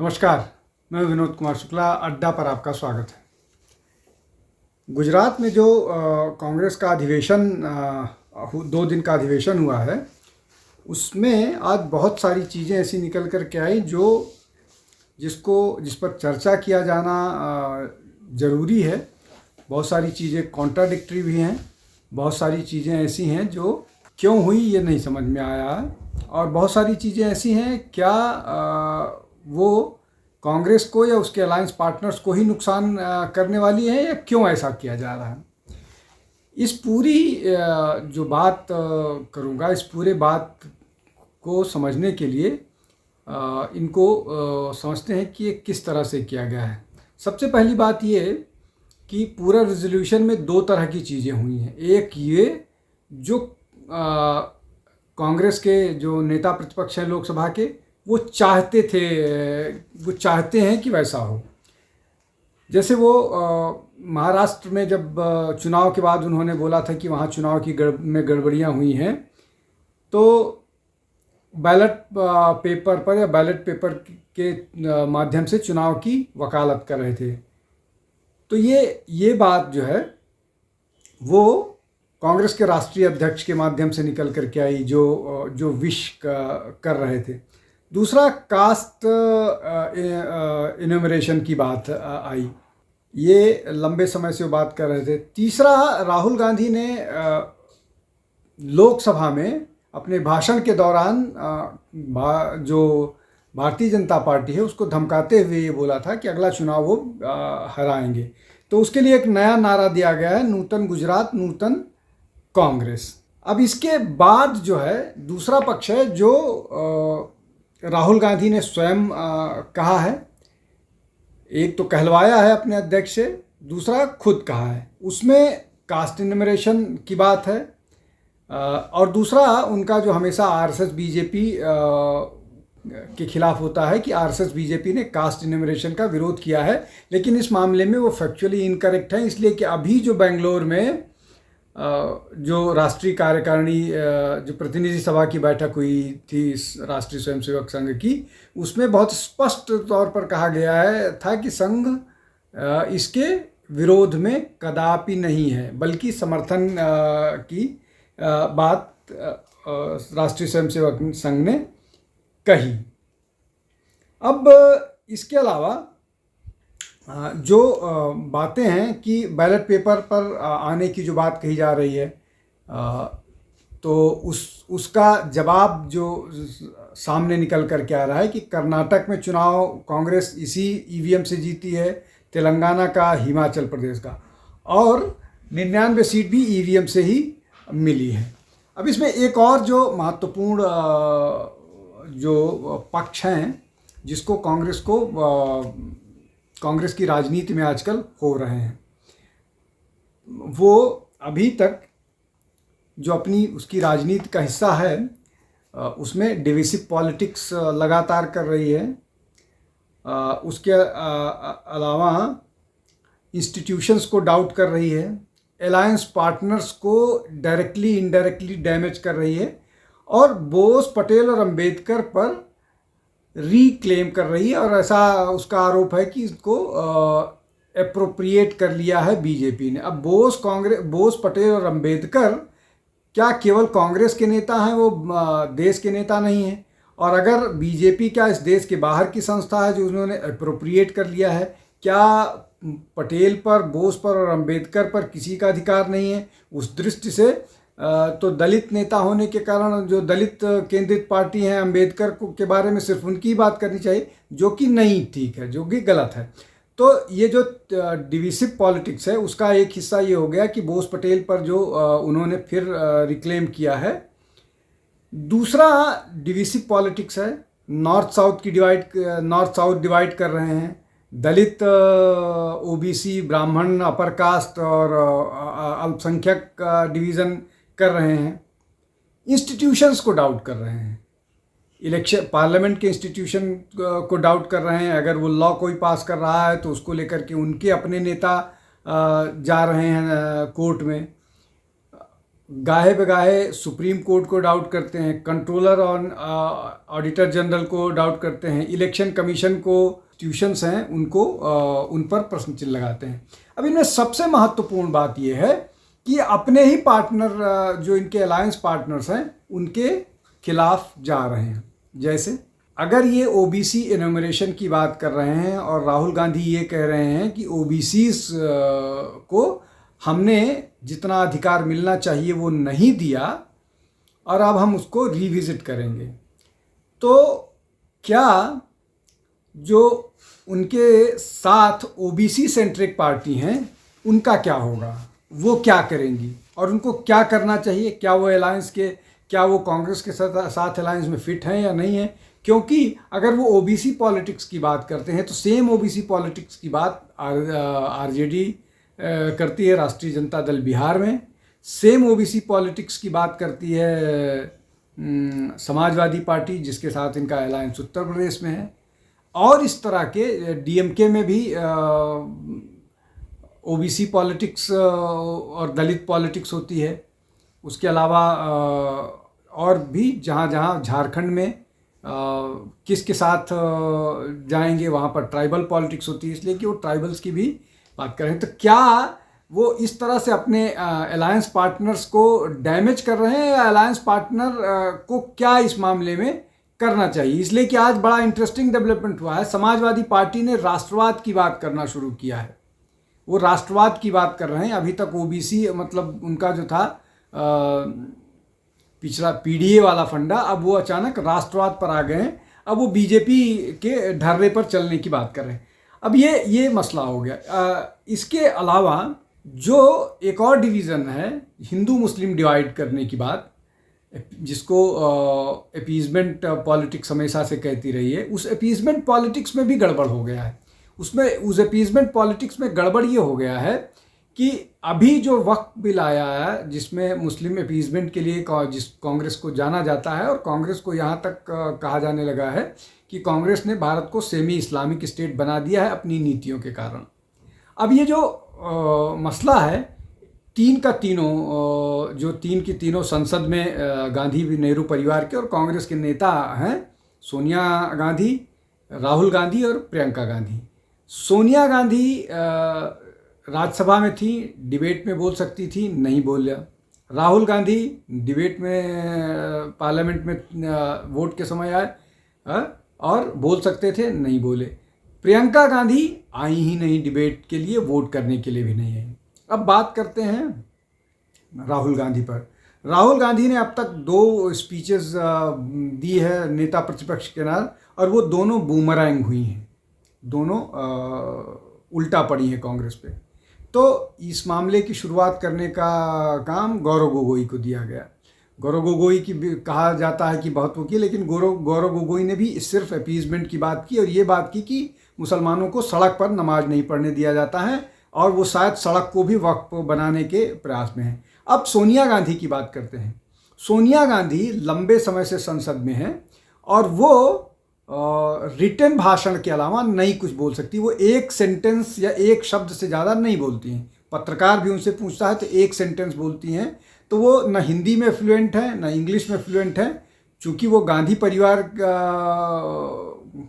नमस्कार, मैं विनोद कुमार शुक्ला। अड्डा पर आपका स्वागत है। गुजरात में जो कांग्रेस का अधिवेशन 2 दिन का अधिवेशन हुआ है, उसमें आज बहुत सारी चीज़ें ऐसी निकल कर के आई जिस पर चर्चा किया जाना ज़रूरी है। बहुत सारी चीज़ें कॉन्ट्राडिक्टरी भी हैं, बहुत सारी चीज़ें ऐसी हैं जो क्यों हुई ये नहीं समझ में आया है, और बहुत सारी चीज़ें ऐसी हैं क्या वो कांग्रेस को या उसके अलायंस पार्टनर्स को ही नुकसान करने वाली है, या क्यों ऐसा किया जा रहा है। इस पूरी जो बात करूँगा, इस पूरे बात को समझने के लिए इनको समझते हैं कि ये किस तरह से किया गया है। सबसे पहली बात ये कि पूरा रेजोल्यूशन में 2 तरह की चीज़ें हुई हैं। एक ये जो कांग्रेस के जो नेता प्रतिपक्ष हैं लोकसभा के, वो चाहते हैं कि वैसा हो। जैसे वो महाराष्ट्र में जब चुनाव के बाद उन्होंने बोला था कि वहाँ चुनाव की में गड़बड़ियाँ हुई हैं, तो बैलेट पेपर के माध्यम से चुनाव की वकालत कर रहे थे। तो ये बात जो है वो कांग्रेस के राष्ट्रीय अध्यक्ष के माध्यम से निकल कर के आई, जो विश कर रहे थे। दूसरा कास्ट इन्यूमरेशन की बात आई, ये लंबे समय से वो बात कर रहे थे। तीसरा, राहुल गांधी ने लोकसभा में अपने भाषण के दौरान जो भारतीय जनता पार्टी है उसको धमकाते हुए ये बोला था कि अगला चुनाव वो हराएंगे। तो उसके लिए एक नया नारा दिया गया है, नूतन गुजरात नूतन कांग्रेस। अब इसके बाद जो है दूसरा पक्ष है जो राहुल गांधी ने स्वयं कहा है। एक तो कहलवाया है अपने अध्यक्ष से, दूसरा खुद कहा है। उसमें कास्ट इन्यूमरेशन की बात है, और दूसरा उनका जो हमेशा आरएसएस बीजेपी के खिलाफ होता है कि आरएसएस बीजेपी ने कास्ट इन्यूमरेशन का विरोध किया है, लेकिन इस मामले में वो फैक्चुअली इनकरेक्ट है। इसलिए कि अभी जो बेंगलोर में जो राष्ट्रीय कार्यकारिणी जो प्रतिनिधि सभा की बैठक हुई थी राष्ट्रीय स्वयंसेवक संघ की, उसमें बहुत स्पष्ट तौर पर कहा गया था कि संघ इसके विरोध में कदापि नहीं है, बल्कि समर्थन की बात राष्ट्रीय स्वयंसेवक संघ ने कही। अब इसके अलावा जो बातें हैं कि बैलेट पेपर पर आने की जो बात कही जा रही है, तो उसका जवाब जो सामने निकल कर के आ रहा है कि कर्नाटक में चुनाव कांग्रेस इसी ईवीएम से जीती है, तेलंगाना का, हिमाचल प्रदेश का, और 99 सीट भी ईवीएम से ही मिली है। अब इसमें एक और जो महत्वपूर्ण जो पक्ष हैं जिसको कांग्रेस की राजनीति में आजकल हो रहे हैं, वो अभी तक जो अपनी उसकी राजनीति का हिस्सा है उसमें डिविसिव पॉलिटिक्स लगातार कर रही है। उसके अलावा इंस्टीट्यूशंस को डाउट कर रही है, अलायंस पार्टनर्स को डायरेक्टली इनडायरेक्टली डैमेज कर रही है, और बोस, पटेल और अंबेडकर पर रीक्लेम कर रही है। और ऐसा उसका आरोप है कि इसको एप्रोप्रिएट कर लिया है बीजेपी ने। अब बोस, पटेल और अंबेडकर क्या केवल कांग्रेस के नेता हैं, वो देश के नेता नहीं हैं? और अगर बीजेपी क्या इस देश के बाहर की संस्था है जो उन्होंने एप्रोप्रिएट कर लिया है? क्या पटेल पर, बोस पर और अंबेडकर पर किसी का अधिकार नहीं है? उस दृष्टि से तो दलित नेता होने के कारण जो दलित केंद्रित पार्टी हैं, अंबेडकर के बारे में सिर्फ उनकी बात करनी चाहिए, जो कि नहीं ठीक है, जो कि गलत है। तो ये जो डिविसिव पॉलिटिक्स है उसका एक हिस्सा ये हो गया कि बोस, पटेल पर जो उन्होंने फिर रिक्लेम किया है। दूसरा डिविसिव पॉलिटिक्स है, नॉर्थ साउथ डिवाइड कर रहे हैं। दलित, ओबीसी, ब्राह्मण, अपर कास्ट और अल्पसंख्यक डिवीज़न कर रहे हैं। इंस्टीट्यूशंस को डाउट कर रहे हैं, पार्लियामेंट के इंस्टीट्यूशन को डाउट कर रहे हैं। अगर वो लॉ कोई पास कर रहा है तो उसको लेकर के उनके अपने नेता जा रहे हैं कोर्ट में। गाहे बेगाहे सुप्रीम कोर्ट को डाउट करते हैं, कंट्रोलर और ऑडिटर जनरल को डाउट करते हैं, इलेक्शन कमीशन को, इंस्टीट्यूशंस हैं उनको उन पर प्रश्न चिन्ह लगाते हैं। अब इनमें सबसे महत्वपूर्ण बात यह है कि अपने ही पार्टनर जो इनके अलायंस पार्टनर्स हैं उनके खिलाफ जा रहे हैं। जैसे अगर ये ओबीसी एनुमरेशन की बात कर रहे हैं और राहुल गांधी ये कह रहे हैं कि ओबीसीज को हमने जितना अधिकार मिलना चाहिए वो नहीं दिया और अब हम उसको रिविजिट करेंगे, तो क्या जो उनके साथ ओबीसी सेंट्रिक पार्टी हैं उनका क्या होगा, वो क्या करेंगी और उनको क्या करना चाहिए? क्या वो अलायंस के, क्या वो कांग्रेस के साथ अलायंस में फिट हैं या नहीं है? क्योंकि अगर वो ओबीसी पॉलिटिक्स की बात करते हैं तो सेम ओबीसी पॉलिटिक्स की बात आरजेडी करती है, राष्ट्रीय जनता दल बिहार में। सेम ओबीसी पॉलिटिक्स की बात करती है समाजवादी पार्टी, जिसके साथ इनका अलायंस उत्तर प्रदेश में है। और इस तरह के डीएमके में भी ओबीसी पॉलिटिक्स और दलित पॉलिटिक्स होती है। उसके अलावा और भी जहाँ जहाँ झारखंड में किसके साथ जाएंगे वहाँ पर ट्राइबल पॉलिटिक्स होती है, इसलिए कि वो ट्राइबल्स की भी बात करें। तो क्या वो इस तरह से अपने अलायंस पार्टनर्स को डैमेज कर रहे हैं या अलायंस पार्टनर को क्या इस मामले में करना चाहिए? इसलिए कि आज बड़ा इंटरेस्टिंग डेवलपमेंट हुआ है। समाजवादी पार्टी ने राष्ट्रवाद की बात करना शुरू किया है, वो राष्ट्रवाद की बात कर रहे हैं। अभी तक ओबीसी मतलब उनका जो था पिछड़ा पीडीए वाला फंडा, अब वो अचानक राष्ट्रवाद पर आ गए हैं। अब वो बीजेपी के ढर्रे पर चलने की बात कर रहे हैं। अब ये मसला हो गया। इसके अलावा जो एक और डिवीज़न है हिंदू मुस्लिम डिवाइड करने की बात, जिसको अपीजमेंट पॉलिटिक्स हमेशा से कहती रही है, उस अपीजमेंट पॉलिटिक्स में भी गड़बड़ हो गया है। उसमें उस अपीजमेंट पॉलिटिक्स में गड़बड़ ये हो गया है कि अभी जो वक्त बिल आया है जिसमें मुस्लिम अपीजमेंट के लिए जिस कांग्रेस को जाना जाता है, और कांग्रेस को यहाँ तक कहा जाने लगा है कि कांग्रेस ने भारत को सेमी इस्लामिक स्टेट बना दिया है अपनी नीतियों के कारण। अब ये जो मसला है तीन का तीनों जो तीन की तीनों संसद में गांधी नेहरू परिवार के और कांग्रेस के नेता हैं, सोनिया गांधी, राहुल गांधी और प्रियंका गांधी। सोनिया गांधी राज्यसभा में थी, डिबेट में बोल सकती थी, नहीं बोला। राहुल गांधी डिबेट में पार्लियामेंट में वोट के समय आए और बोल सकते थे, नहीं बोले। प्रियंका गांधी आई ही नहीं डिबेट के लिए, वोट करने के लिए भी नहीं आई। अब बात करते हैं राहुल गांधी पर। राहुल गांधी ने अब तक 2 स्पीचेस दी है नेता प्रतिपक्ष के नाम, और वो दोनों बूमरैंग हुई हैं, दोनों उल्टा पड़ी हैं कांग्रेस पे। तो इस मामले की शुरुआत करने का काम गौरव गोगोई को दिया गया। गौरव गोगोई की कहा जाता है कि बहुत वो की, लेकिन गौरव गोगोई ने भी सिर्फ अपीजमेंट की बात की और ये बात की कि मुसलमानों को सड़क पर नमाज नहीं पढ़ने दिया जाता है, और वो शायद सड़क को भी वक्फ बनाने के प्रयास में है। अब सोनिया गांधी की बात करते हैं। सोनिया गांधी लंबे समय से संसद में हैं और वो रिटन भाषण के अलावा नहीं कुछ बोल सकती। वो एक सेंटेंस या एक शब्द से ज़्यादा नहीं बोलती हैं। पत्रकार भी उनसे पूछता है तो एक सेंटेंस बोलती हैं। तो वो न हिंदी में फ्लुएंट है न इंग्लिश में फ्लुएंट है। चूँकि वो गांधी परिवार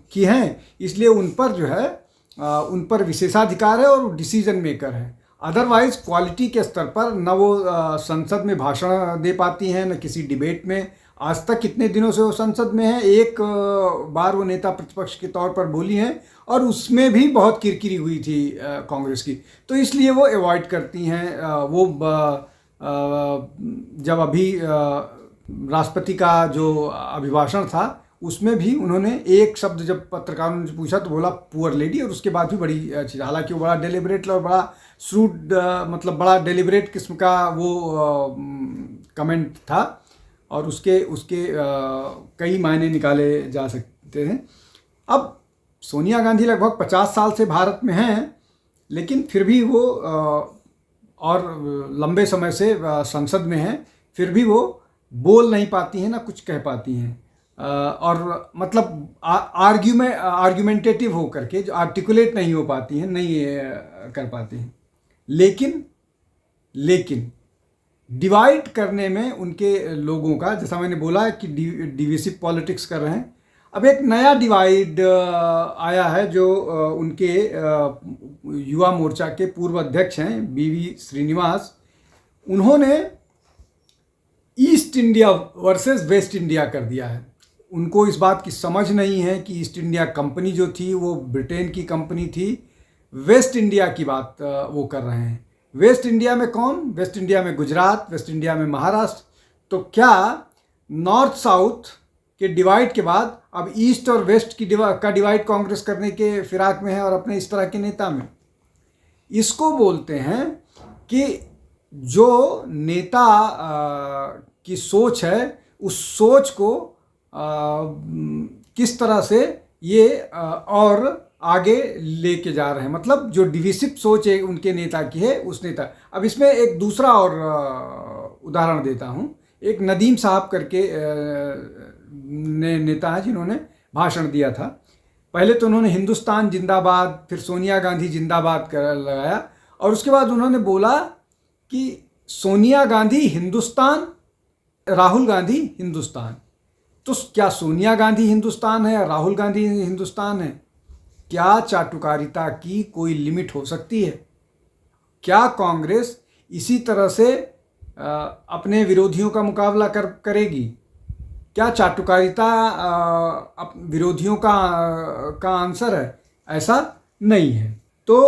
की हैं, इसलिए उन पर जो है उन पर विशेषाधिकार है और डिसीजन मेकर है। अदरवाइज क्वालिटी के स्तर पर न वो संसद में भाषण दे पाती हैं न किसी डिबेट में। आज तक कितने दिनों से वो संसद में है, एक बार वो नेता प्रतिपक्ष के तौर पर बोली हैं और उसमें भी बहुत किरकिरी हुई थी कांग्रेस की, तो इसलिए वो अवॉइड करती हैं। वो जब अभी राष्ट्रपति का जो अभिभाषण था उसमें भी उन्होंने एक शब्द जब पत्रकारों ने पूछा तो बोला पुअर लेडी, और उसके बाद भी बड़ी चीज़, हालांकि वो बड़ा डेलिब्रेट और बड़ा श्रूड मतलब बड़ा डेलिब्रेट किस्म का वो कमेंट था और उसके कई मायने निकाले जा सकते हैं। अब सोनिया गांधी लगभग 50 साल से भारत में हैं, लेकिन फिर भी वो और लंबे समय से संसद में हैं, फिर भी वो बोल नहीं पाती हैं ना कुछ कह पाती हैं, और मतलब आर्ग्यूमेंटेटिव हो करके जो आर्टिकुलेट नहीं हो पाती हैं, नहीं कर पाती हैं। लेकिन डिवाइड करने में उनके लोगों का, जैसा मैंने बोला कि डिविसिव पॉलिटिक्स कर रहे हैं। अब एक नया डिवाइड आया है जो उनके युवा मोर्चा के पूर्व अध्यक्ष हैं BV श्रीनिवास, उन्होंने east India versus West India कर दिया है। उनको इस बात की समझ नहीं है कि ईस्ट इंडिया कंपनी जो थी वो ब्रिटेन की कंपनी थी, वेस्ट इंडिया की बात वो कर रहे हैं। वेस्ट इंडिया में कौन? वेस्ट इंडिया में गुजरात, वेस्ट इंडिया में महाराष्ट्र। तो क्या नॉर्थ साउथ के डिवाइड के बाद अब ईस्ट और वेस्ट का डिवाइड कांग्रेस करने के फिराक में है और अपने इस तरह के नेता में? इसको बोलते हैं कि जो नेता की सोच है उस सोच को किस तरह से ये और आगे लेके जा रहे हैं, मतलब जो डिविसिव सोच है उनके नेता की है उस नेता। अब इसमें एक दूसरा और उदाहरण देता हूँ। एक नदीम साहब करके नेता हैं जिन्होंने भाषण दिया था। पहले तो उन्होंने हिंदुस्तान जिंदाबाद, फिर सोनिया गांधी जिंदाबाद कर लगाया, और उसके बाद उन्होंने बोला कि सोनिया गांधी हिंदुस्तान, राहुल गांधी हिंदुस्तान। तो क्या सोनिया गांधी हिंदुस्तान है या राहुल गांधी हिंदुस्तान है? क्या चाटुकारिता की कोई लिमिट हो सकती है? क्या कांग्रेस इसी तरह से अपने विरोधियों का मुकाबला करेगी? क्या चाटुकारिता विरोधियों का आंसर है? ऐसा नहीं है। तो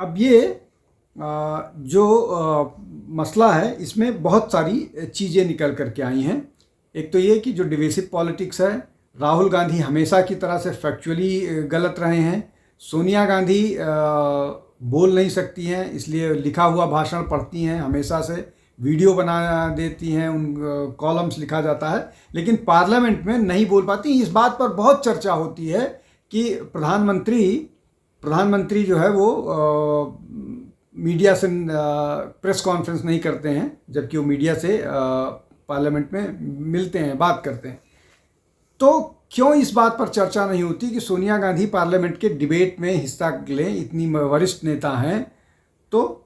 अब ये जो मसला है इसमें बहुत सारी चीज़ें निकल करके आई हैं। एक तो ये कि जो डिविसिव पॉलिटिक्स है, राहुल गांधी हमेशा की तरह से फैक्चुअली गलत रहे हैं। सोनिया गांधी बोल नहीं सकती हैं, इसलिए लिखा हुआ भाषण पढ़ती हैं, हमेशा से वीडियो बना देती हैं, उन कॉलम्स लिखा जाता है, लेकिन पार्लियामेंट में नहीं बोल पाती। इस बात पर बहुत चर्चा होती है कि प्रधानमंत्री जो है वो मीडिया से प्रेस कॉन्फ्रेंस नहीं करते हैं, जबकि वो मीडिया से पार्लियामेंट में मिलते हैं, बात करते हैं। तो क्यों इस बात पर चर्चा नहीं होती कि सोनिया गांधी पार्लियामेंट के डिबेट में हिस्सा लें? इतनी वरिष्ठ नेता हैं, तो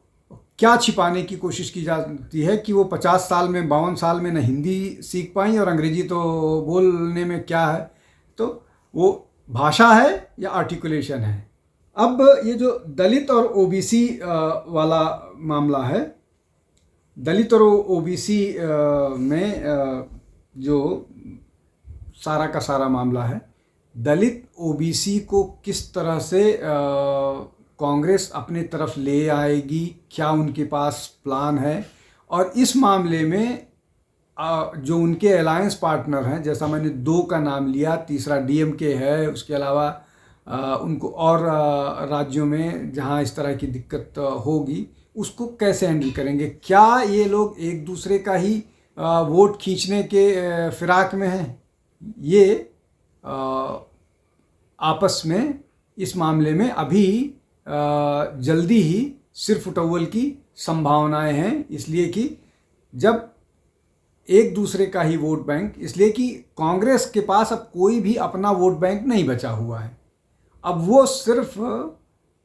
क्या छिपाने की कोशिश की जाती है कि वो 50 साल में 52 साल में न हिंदी सीख पाई और अंग्रेजी तो बोलने में क्या है? तो वो भाषा है या आर्टिकुलेशन है? अब ये जो दलित और ओबीसी वाला मामला है, दलित और ओबीसी में जो सारा का सारा मामला है, दलित ओबीसी को किस तरह से कांग्रेस अपने तरफ ले आएगी, क्या उनके पास प्लान है? और इस मामले में जो उनके अलायंस पार्टनर हैं, जैसा मैंने 2 का नाम लिया, तीसरा डीएमके है, उसके अलावा उनको और राज्यों में जहां इस तरह की दिक्कत होगी उसको कैसे हैंडल करेंगे? क्या ये लोग एक दूसरे का ही वोट खींचने के फिराक में हैं? ये आपस में इस मामले में अभी जल्दी ही सिर फुटौल की संभावनाएं हैं, इसलिए कि जब एक दूसरे का ही वोट बैंक, इसलिए कि कांग्रेस के पास अब कोई भी अपना वोट बैंक नहीं बचा हुआ है। अब वो सिर्फ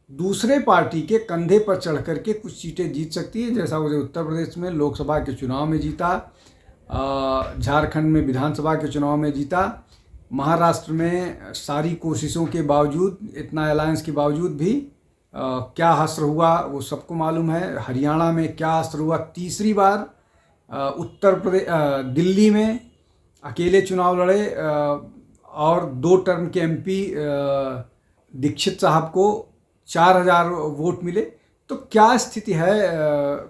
दूसरे पार्टी के कंधे पर चढ़ करके कुछ सीटें जीत सकती है, जैसा वो उत्तर प्रदेश में लोकसभा के चुनाव में जीता, झारखंड में विधानसभा के चुनाव में जीता, महाराष्ट्र में सारी कोशिशों के बावजूद, इतना अलायंस के बावजूद भी क्या हश्र हुआ वो सबको मालूम है। हरियाणा में क्या हश्र हुआ, तीसरी बार उत्तर प्रदेश दिल्ली में अकेले चुनाव लड़े और 2 टर्म के एमपी दीक्षित साहब को 4000 वोट मिले। तो क्या स्थिति है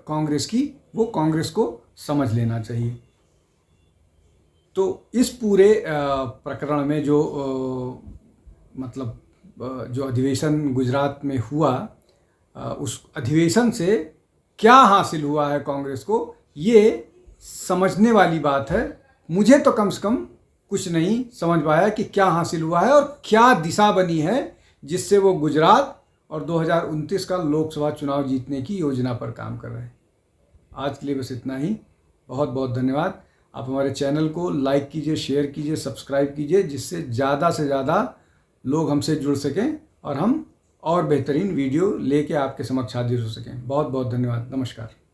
कांग्रेस की, वो कांग्रेस को समझ लेना चाहिए। तो इस पूरे प्रकरण में जो मतलब जो अधिवेशन गुजरात में हुआ, उस अधिवेशन से क्या हासिल हुआ है कांग्रेस को, ये समझने वाली बात है। मुझे तो कम से कम कुछ नहीं समझ पाया कि क्या हासिल हुआ है और क्या दिशा बनी है जिससे वो गुजरात और 2029 का लोकसभा चुनाव जीतने की योजना पर काम कर रहे हैं। आज के लिए बस इतना ही। बहुत बहुत धन्यवाद। आप हमारे चैनल को लाइक कीजिए, शेयर कीजिए, सब्सक्राइब कीजिए, जिससे ज़्यादा से ज़्यादा लोग हमसे जुड़ सकें और हम और बेहतरीन वीडियो लेके आपके समक्ष हाजिर हो सकें। बहुत बहुत धन्यवाद। नमस्कार।